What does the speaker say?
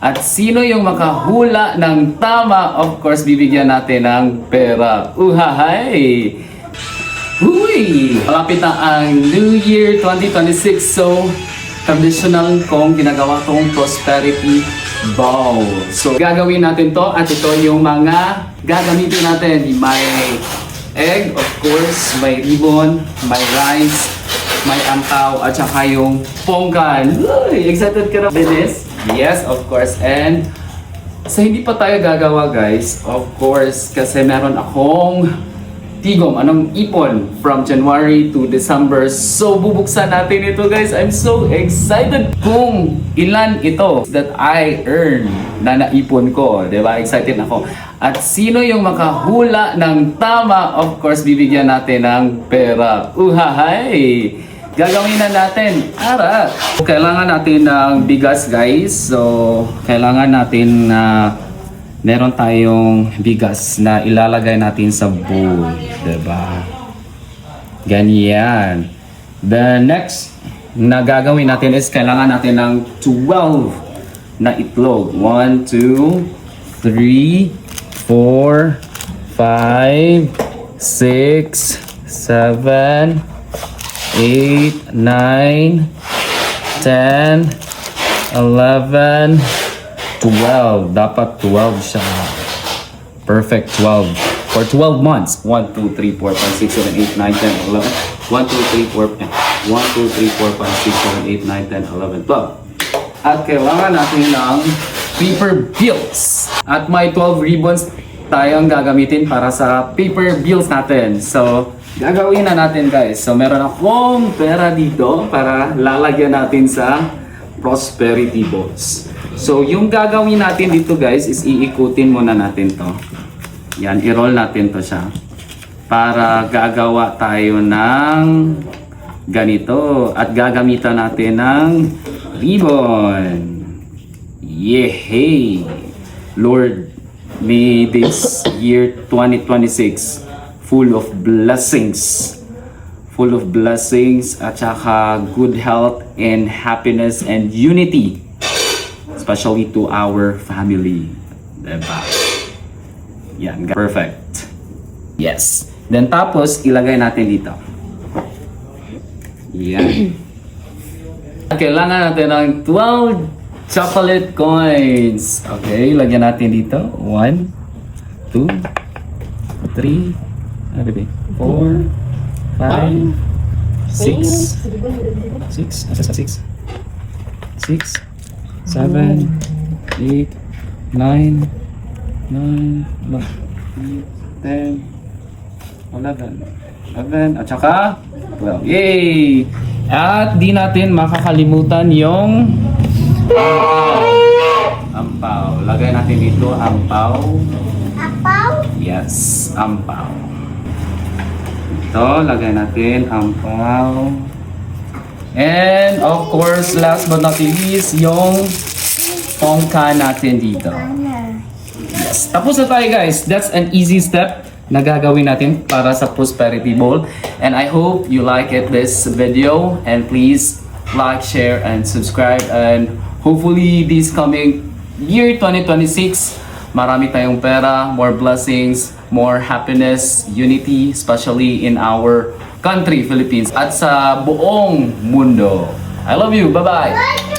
At sino yung makahula ng tama, of course, bibigyan natin ng pera. Uhahay! Uy! Malapit na ang New Year 2026. So, traditional kong ginagawa kong prosperity bowl. So, gagawin natin to at ito yung mga gagamitin natin. May egg, of course, may ribbon, may rice, may ampaw, at saka yung pongkan. Uy! Excited ka na, Dennis? Yes, of course. And sa hindi pa tayo gagawa, guys, of course, kasi meron akong tigom, anong ipon from January to December. So, bubuksan natin ito, guys. I'm so excited kung ilan ito that I earn na naipon ko. Diba? Excited ako. At sino yung makahula ng tama, of course, bibigyan natin ng pera. Uhahay! Gagawin na natin. Ara! Kailangan natin ng bigas, guys. So, kailangan natin na meron tayong bigas na ilalagay natin sa bowl. Diba? Ganyan. The next na gagawin natin is kailangan natin ng 12 na itlog. 1, 2, 3, 4, 5, 6, 7, 8, 9, 10, 11, 12. Dapat 12 siya. Perfect 12. For 12 months. 1, 2, 3, 4, 5, 6, 7, 8, 9, 10, 11. 1, 2, 3, 4, 1, 2, 3, 4, 5, 6, 7, 8, 9, 10, 11, 12. At kailangan natin ng paper bills. At may 12 ribbons tayong gagamitin para sa paper bills natin. So, gagawin na natin, guys. So, meron akong pera dito para lalagyan natin sa prosperity balls. So, yung gagawin natin dito, guys, is iikutin muna natin to. Yan, i-roll natin to siya. Para gagawa tayo ng ganito. At gagamitan natin ng ribbon. Yehey! Lord, may this year 2026 full of blessings. Full of blessings at saka good health and happiness and unity. Especially to our family. Diba? Yan. Perfect. Yes. Then tapos, ilagay natin dito. Yan. Kailangan natin ng 12 chocolate coins. Okay, lagyan natin dito. 1, 2, 3, 4, 5, 6, 6, 7, 8, 9, 10, 11, at saka 12. Yay! At di natin makakalimutan yung ampaw. Lagay natin dito ampaw. Ampaw? Yes, ampaw. Ito, lagay natin ampaw. And of course, last but not least, yung pongka natin dito. Yes, tapos na tayo, guys. That's an easy step na gagawin natin para sa prosperity bowl. And I hope you like this video. And please like, share, and subscribe. And hopefully this coming year 2026, marami tayong pera, more blessings, more happiness, unity, especially in our country, Philippines, at sa buong mundo. I love you. Bye-bye.